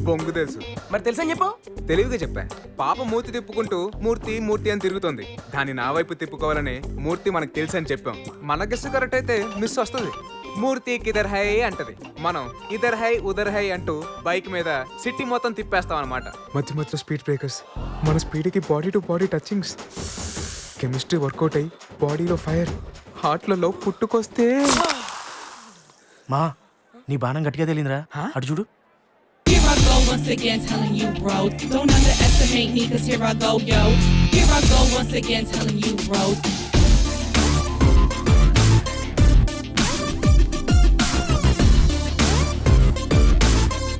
బొంగు తెలుసు. మరి తెలుసని చెప్పు. తెలివిగా చెప్పా. పాప మూర్తి తిప్పుకుంటూ మూర్తి మూర్తి అని తిరుగుతుంది. దాన్ని నా వైపు తిప్పుకోవాలని మూర్తి మనకు తెలుసు అని చెప్పాం. మన గెస్ కరెక్ట్ అయితే మిస్ వస్తుంది. మూర్తి కిదర్ హై అంటది. మనం ఇదర్ హై ఉదర్ హై అంటూ బైక్ మీద సిటీ మొత్తం తిప్పేస్తాం అనమాట. మధ్య మధ్య స్పీడ్ బ్రేకర్స్, మన స్పీడ్కి body to body touchings, chemistry work out అయ్యి బాడీలో ఫైర్, హార్ట్లలో పుట్టుకొస్తే. మా నీ బాణం గట్టిగా తెలియదురా, అటు చూడు. Here I go once again telling you, bro. Don't underestimate me, cause here I go, yo. Here I go once again telling you, bro.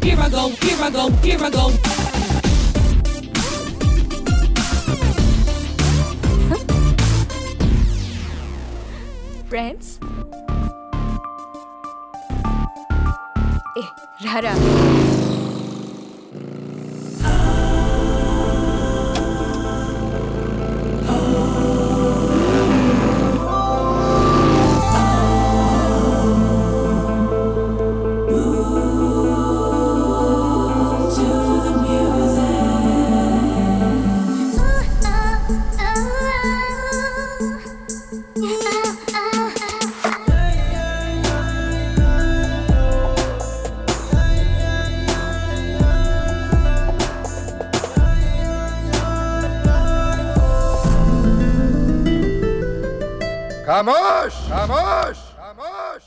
Here I go, here I go, here I go. Friends? రారా. Vamos! Vamos! Vamos!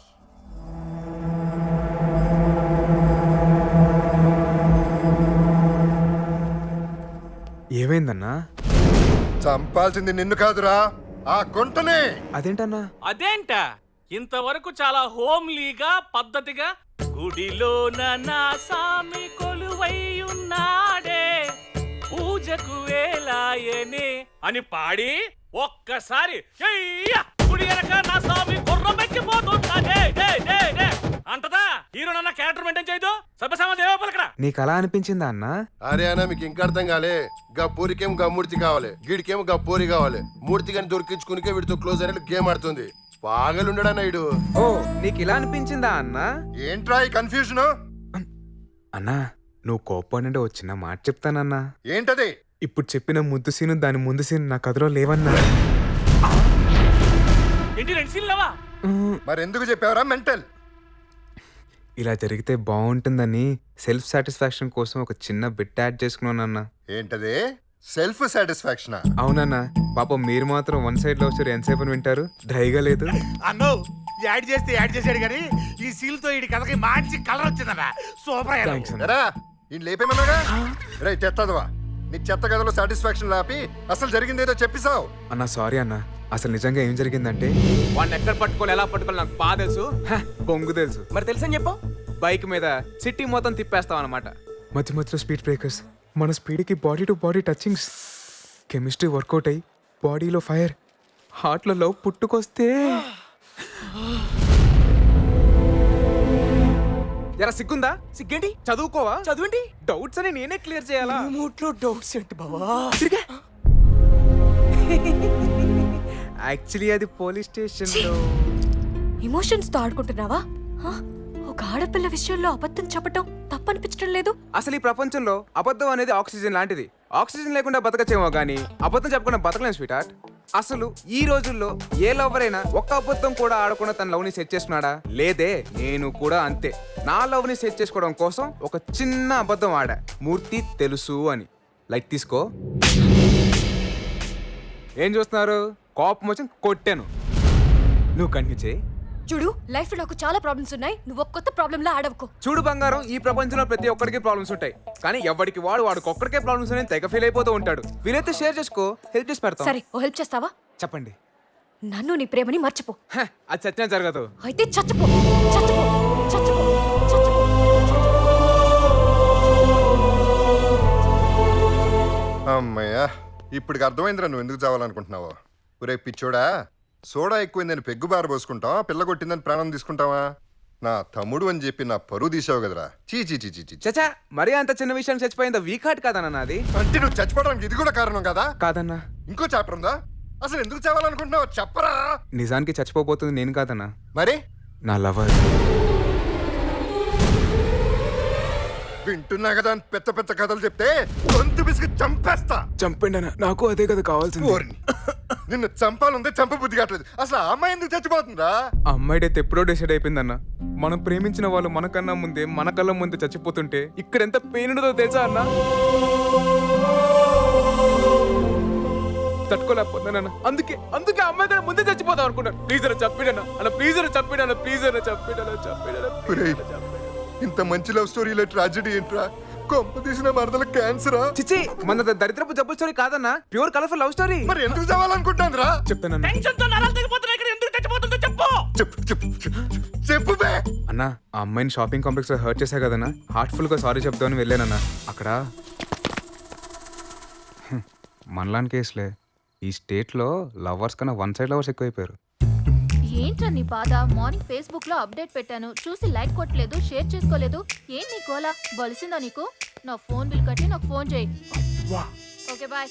ఏమైందన్నా? చంపాల్సింది నిన్ను కాదురా, ఆ గుంటనే. అదేంటన్నా? అదేంట ఇంతవరకు చాలా హోమ్లీగా పద్ధతిగా గుడిలోన నా సామి కొలువై ఉన్నాడే పూజకు వేలాయనే అని పాడి ఒక్కసారి గుడి వెనక నా స్వామి గుర్రమెక్కిపోతున్నాడే అంటదా హీరో నన్న క్యారెక్టర్ మెయింటైన్ చేయదు సభ్యసామాజ పలకడా. నీకు అలా అనిపించిందా అన్నా? అరే అన్న మీకు ఇంకా అర్థం కాలే. గా పూరికేమో గా మూర్తి కావాలి, గీడికేమో గా పూరి కావాలి. మూర్తి గాని దొరికించుకునికే వీడితో క్లోజ్ అయినట్టు గేమ్ ఆడుతుంది. పాగలుండడా ఇడు. ఓ నీకు ఇలా అనిపించిందా అన్నా? ఏంట్రా ఈ కన్ఫ్యూజన్? అన్నా నువ్వు కోపడంటే వచ్చిన మాట చెప్తానన్నా. ఏంటది? ఇప్పుడు చెప్పిన ముద్దు సీను దాని ముందు సీన్ నా కథలో లేవన్నా. ఏంటి రెండు సీన్లవా? మరెందుకు చెప్పావరా మెంటల్? ఇలా జరిగితే బాగుంటుందని సెల్ఫ్ సాటిస్ఫాక్షన్ కోసం ఒక చిన్న బిట్ యాడ్ చేసుకున్నానన్నా. ఏంటది? Self satisfaction? అవునన్నా. పాపం మీరు మాత్రం వన్ సైడ్ లవ్ స్టోరీ ఎంతసేపు వింటారు? డ్రైగా లేదు అన్నో యాడ్ చేస్తే యాడ్ చేశాడు కానీ ఈ సీల్ తో ఈ కథకి మంచి కలర్ వచ్చిందన్న. సూపర్. ఎరా ఈ లేపేమన్నాగా రే చెత్తదవా. నీ చెత్త కథలో సాటిస్ఫాక్షన్ లాపి అసలు జరిగిందేదో చెప్పిసావు. అన్నా సారీ అన్నా. అసలు నిజంగా ఏం జరిగిందంటే వాడిని ఎక్కడ పట్టుకోవాలి ఎలా పట్టుకోవాలి నాకు బాగా తెలుసు. బొంగు తెలుసు. మరి తెలుసని చెప్పు. బైక్ మీద సిటీ మొత్తం తిప్పేస్తాం అనమాట. మధ్య మధ్యలో స్పీడ్ బ్రేకర్స్, మన స్పీడ్కి body to body touchings, chemistry work out అయ్యి బాడీలో ఫైర్, హార్ట్లలో పుట్టుకొస్తే. ఎరా సిగ్గుందా? సిగ్గేంటి? చదువుకోవా? చదువేంటి? డౌట్స్ అని నేనే క్లియర్ చేయాలా? మూట్లో డౌట్స్ ఏంటి బావా? యాక్చువల్లీ అది పోలీస్ స్టేషన్ లో. ఎమోషన్స్ తో ఆడుకుంటున్నావా? ఒక ఆడపిల్ల విషయంలో అబద్ధం చెప్పటం తప్పనిపించడం లేదు. అసలు ఈ ప్రపంచంలో అబద్ధం అనేది ఆక్సిజన్ లాంటిది. ఆక్సిజన్ లేకుండా బతకచ్చేమో గానీ అబద్ధం చెప్పకుండా బతకలేం స్వీట్ హార్ట్. అసలు ఈ రోజుల్లో ఏ లవర్ అయినా ఒక్క అబద్ధం కూడా ఆడకుండా తన లవ్ ని సెట్ చేసుకున్నాడా? లేదే. నేను కూడా అంతే. నా లవ్ ని సెట్ చేసుకోవడం కోసం ఒక చిన్న అబద్ధం ఆడా. మూర్తి తెలుసు అని. లైక్ తీసుకో. ఏం చూస్తున్నారు? కోపం వచ్చి కొట్టాను. నువ్వు కంటిన్యూ చేయి. చూడు, లైఫ్ లో నాకు చాలా ప్రాబ్లమ్స్ ఉన్నాయి. నువ్వు ఒక కొత్త ప్రాబ్లమ్ లా ఆడవకు. చూడు బంగారం, ఈ ప్రపంచంలో ప్రతి ఒక్కడికి ప్రాబ్లమ్స్ ఉంటాయి. కానీ ఎవరికి వాడికి ఒక్కడికే ప్రాబ్లమ్స్ ఉన్నాయి తెగ ఫీల్ అయిపోతూ ఉంటాడు. వీలైతే షేర్ చేసుకో, హెల్ప్ చేసి పెడతాం. సరే, ఓ హెల్ప్ చేస్తావా? చెప్పండి. నన్ను నీ ప్రేమని మర్చిపో. అది చచ్చినా జరగదు. అయితే చచ్చిపో, చచ్చిపో, చచ్చిపో, చచ్చిపో. అమ్మయ్యా, ఇప్పటికి అర్థమైందిరా నువ్వు ఎందుకు చావాలనుకుంటున్నావో. ఒరే పిచ్చోడా, సోడా ఎక్కువైందని పెగ్గు బార పోసుకుంటావా? పిల్ల కొట్టిందని ప్రాణం తీసుకుంటావా? నా తమ్ముడు అని చెప్పి నా పరువు తీసావు కదరా. చీ చీ చీ చీ. చచ్చా, మరీ అంత చిన్న విషయం చచ్చిపోయిందా? వీక్ హార్ట్ కాదన్నా అది. అంటే నువ్వు చచ్చిపోవడానికి ఇది కూడా కారణం కదా? కాదన్నా. ఇంకో చాప్టర్ ఉందా? అసలు ఎందుకు చావాలనుకుంటున్నావు చెప్పరా. నిజానికి చచ్చిపోబోతుంది నేను కాదన్నా, మరి నా లవర్. వింటున్నా కదా అని పెద్ద పెద్ద కథలు చెప్తే గొంతు బిసికి చంపేస్తా. చంపండి అన్న, నాకు అదే కదా కావాల్సింది. ఓర్ని. నిన్ను చంపాలంటే చంప బుద్ధి కావట్లేదు. అసలు ఆ అమ్మాయి ఎందుకు చచ్చిపోతుందా? ఆ అమ్మాయి డెత్ ఎప్పుడో డిసైడ్ అయిపోయిందన్న. మనం ప్రేమించిన వాళ్ళు మనకన్నా ముందే మన కళ్ళ ముందే చచ్చిపోతుంటే ఇక్కడ ఎంత పెయిన్ ఉంటుందో తెలుసా అన్న. తట్టుకోలేకపోతున్నాను. అందుకే అందుకే అమ్మాయి కూడా ముందే చచ్చిపోతాం అనుకున్నాను. ప్లీజ్ అన్న చెప్పిడన్నా అన్న, ప్లీజ్ అన్న చెప్పిడన్నా, ప్లీజ్ అన్న చెప్పిడన్నా. ఒరేయ్, ఇంత మంచి లవ్ స్టోరీలో ట్రాజెడీ ఏంట్రా? కొంప తీసిన మరదల క్యాన్సరా? చిచ్చి, మన దరిద్రపు జబ్బు స్టోరీ కాదన్నా, ప్యూర్ కలర్ఫుల్ లవ్ స్టోరీ. మరి ఎందుకు చదవాలనుకుంటాను రా? చెప్తానన్నా. టెన్షన్ తో నరాలు తెగిపోతున్నాయి. ఇక్కడ ఎందుకు చచ్చిపోతుందో చెప్పు. చెప్పు బే. అన్నా, ఆ అమ్మాయిని షాపింగ్ కాంప్లెక్స్ లో హర్ట్ చేశా కదన్నా, హార్ట్ఫుల్ గా సారీ చెప్తామని వెళ్ళానన్నా. అక్కడ మనలాంటి కేసులే. ఈ స్టేట్ లో లవర్స్ కన్నా వన్ సైడ్ లవర్స్ ఎక్కువైపోయారు. ఏంట్రా నీ బాధ? మార్నింగ్ ఫేస్బుక్ లో అప్డేట్ పెట్టాను, చూసి లైక్ కొట్టలేదు, షేర్ చేసుకోలేదు. ఏం నీ గోలా? బలిసిందా నీకు? నా ఫోన్ బిల్ కట్టి నాకు ఫోన్ చేయి. Okay bye.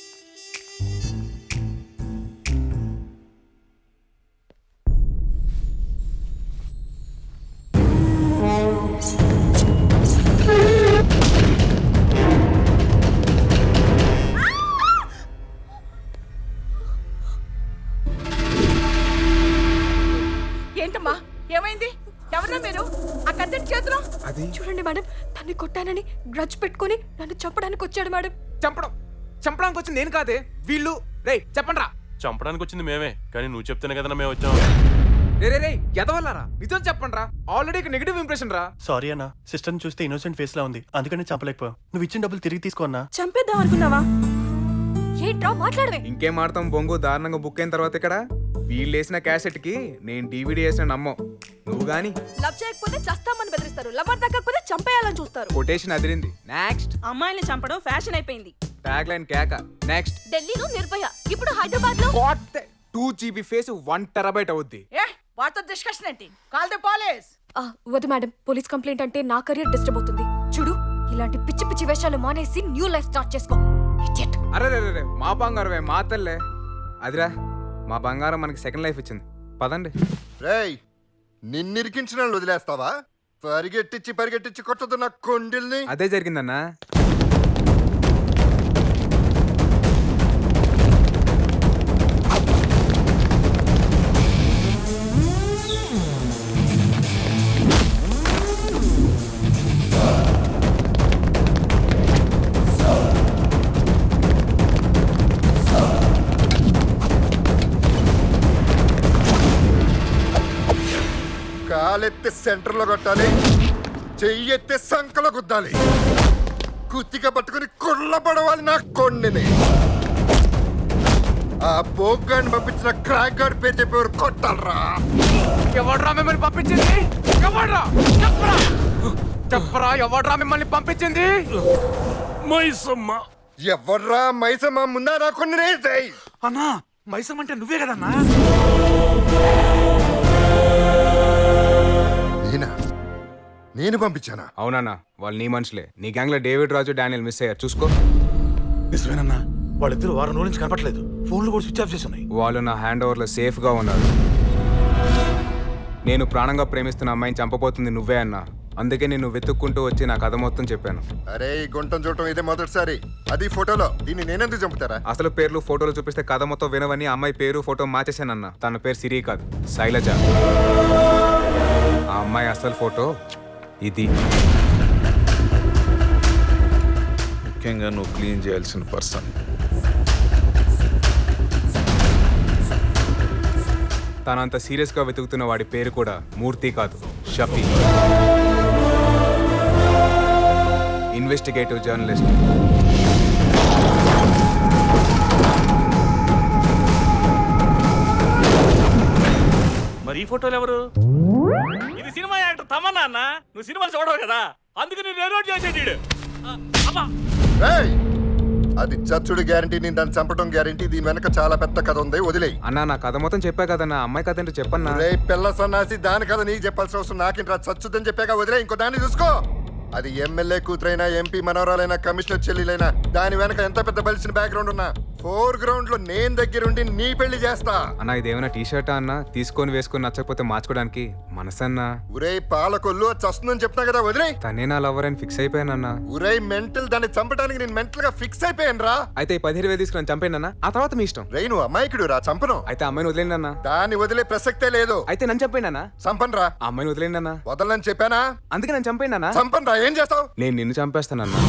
ఏంటమ్మా, ఏమైంది? ఎవరన్నా మీరు? ఆ కత్తిని చేతిలో అది చూడండి మేడం, తన్ని కొట్టానని గ్రడ్జ్ పెట్టుకొని నన్ను చంపడానికి వచ్చాడు మేడం. చంపడానికి వచ్చింది నేను కాదే, వీళ్ళు. రేయ్ చెప్పండి రా. చంపడానికి వచ్చింది మేమే, కానీ నువ్వు చెప్తేనే కదా మేము వచ్చాం. రే ఎదవల్లారా, నిజం చెప్పండి రా. ఆల్రెడీ నెగిటివ్ ఇంప్రెషన్ రా. సారీ అన్న, సిస్టర్ని చూస్తే ఇన్నోసెంట్ ఫేస్ లా ఉంది, అందుకని చంపలేకపోయావు. నువ్వు ఇచ్చిన డబ్బులు తిరిగి తీసుకో అన్నా. చంపేద్దాం అనుకున్నావా? ఏంట్రా మాట్లాడవే? ఇంకేం ఆడతాం బొంగు. దారుణంగా బుక్ అయిన తర్వాత ఇక్కడ వీళ్ళు వేసిన క్యాసెట్ కి నేను DVD వేసిన నమ్మం. నువ్వు గాని లవ్ చేయకపోతే చస్తామని బెదిరిస్తారు, లవర్ దక్కకపోతే చంపేయాలని చూస్తారు. కొటేషన్ అదిరింది. నెక్స్ట్ అమ్మాయిల్ని చంపడం ఫ్యాషన్ అయిపోయింది. ట్యాగ్ లైన్ కేక. నెక్స్ట్ ఢిల్లీలో నిర్భయ, ఇప్పుడు హైదరాబాద్ లో 2 GB ఫేస్ 1 TB అవుద్ది. ఏ వాటితో డిస్కషన్ ఏంటి? Call the police. వద్దు మేడం, పోలీస్ కంప్లైంట్ అంటే నా కెరీర్ డిస్టర్బ్ అవుతుంది. చూడు, ఇలాంటి పిచ్చి పిచ్చి వేషాలు మానేసి న్యూ లైఫ్ స్టార్ట్ చేసుకో. Idiot. అరే మా బంగారమే, మా తల్లే. అదిరా, మా బంగారం మనకి సెకండ్ లైఫ్ ఇచ్చింది. పదండి. రేయ్, నిన్నిరికించిన వాళ్ళు వదిలేస్తావా? పరిగెట్టించి కొట్టదు నా కొండిల్ని. అదే జరిగిందన్నా. కాలెత్తి సెంటర్ లో కొట్టాలి, చెయ్యెత్తి సంకలో గుద్దాలి, కుత్తిగా పట్టుకుని కుళ్ళ పడవాలి నా కొండిని. ఆ బోగ్గాన్ని పంపించిన క్రాక్ గార్డ్ పేరు చెప్పేవారు కొట్టాలరా. ఎవడ్రా మిమ్మల్ని పంపించింది? ఎవడ్రా? చెప్పరా ఎవడ్రా మిమ్మల్ని పంపించింది? మైసమ్మ. ఎవర్రా మైసమ్మ? ముందా నా కొన్ని రేసాయి. అన్నా, మైసమ్మ అంటే నువ్వే కదన్నా? నేను పంపించానా? అవునన్నా, వాళ్ళు నీ మనుషులే. నీ గ్యాంగ్ లో డేవిడ్ రాజు, డానియల్ మిస్ అయ్యారు, చూసుకో. నిజమేనన్నా, వాళ్ళిద్దరు వారం రోజుల నుంచి కనపట్లేదు. ఫోన్లు కూడా స్విచ్ ఆఫ్ చేసి ఉన్నాయి. వాళ్ళు నా హ్యాండ్ ఓవర్ లో సేఫ్ గా ఉన్నారు. నేను ప్రాణంగా ప్రేమిస్తున్న అమ్మాయిని చంపబోతుంది నువ్వే అన్నా. అందుకే నేను వెతుక్కుంటూ వచ్చి నా కథ మొత్తం చెప్పాను. అరే, ఈ గుంటం చూడటం ఇదే మొదటిసారి. అది ఫోటోలో. దీన్ని నేనెందుకు చంపుతారా? అసలు పేర్లు ఫోటోలు చూపిస్తే కథ మొత్తం వినవని అమ్మాయి పేరు ఫోటో మార్చేశానన్న. తన పేరు సిరి కాదు, శైలజ. ఆ అమ్మాయి అసలు ఫోటో ఇది. ముఖ్యంగా నువ్వు క్లీన్ చేయాల్సిన పర్సన్. తనంత సీరియస్ గా వెతుకుతున్న వాడి పేరు కూడా మూర్తి కాదు, షఫీ. Investigative journalist. మరి ఈ ఫోటోలు ఎవరు? ఇది సినిమా యాక్టర్ తమన్నా అన్న. నువ్వు సినిమాలు చూడవు కదా, అందుకు నేను రిలోడ్ చేసేది. ఏయ్, అది చచ్చుడు గ్యారంటీ, నేను దాన్ని చంపడం గ్యారంటీ. దీని వెనక చాలా పెద్ద కథ ఉంది, వదిలేయి. అన్నా, నా కథ మొత్తం చెప్పా కదన్నా. అమ్మాయి కథ ఏంటో చెప్పన్నా. రే పిల్ల సన్నాసి, దాని కథ నీకు చెప్పాల్సిన అవసరం నాకేంట్రా? చచ్చుదని చెప్పాక వదిలే. ఇంకో దాన్ని చూసుకో. అది ఎమ్మెల్యే కూతురైనా, MP మనవరాలైనా, కమిషనర్ చెల్లెలైనా, దాని వెనక ఎంత పెద్ద బలిసిన బ్యాక్గ్రౌండ్ ఉన్నా ఫోర్ గ్రౌండ్ లో నేను దగ్గరుండి నీ పెళ్లి చేస్తా. అన్న ఇదేమైనా టీ షర్టా అన్న? తీసుకొని వేసుకొని నచ్చకపోతే మార్చుకోవడానికి మనసన్నా. ఉరే పాలకొల్లు అది చస్తుందని చెప్తా కదా, వదిలే. తనే నా లవర్ అని ఫిక్స్ అయిపోయానన్నా. ఉరే మెంటల్, దాన్ని చంపడానికి నేను మెంటల్ గా ఫిక్స్ అయిపోయాను రా. అయితే ఈ 15,000 తీసుకుని చంపేనన్నా, ఆ తర్వాత మీ ఇష్టం. రే నువ్వు అమాయకుడు రా, చంపను. అయితే అమ్మాయిని వదిలేండి అన్న. దాన్ని వదిలే ప్రసక్తే లేదు. అయితే నన్ను చంపేయండి అన్న. చంపను రా. ఆ అమ్మాయిని వదిలేండి అన్న. వదలని చెప్పానా? అందుకే నన్ను చంపేయండి అన్న. చంపను రా. ఏం చేస్తావు? నేను నిన్ను చంపేస్తానన్నా.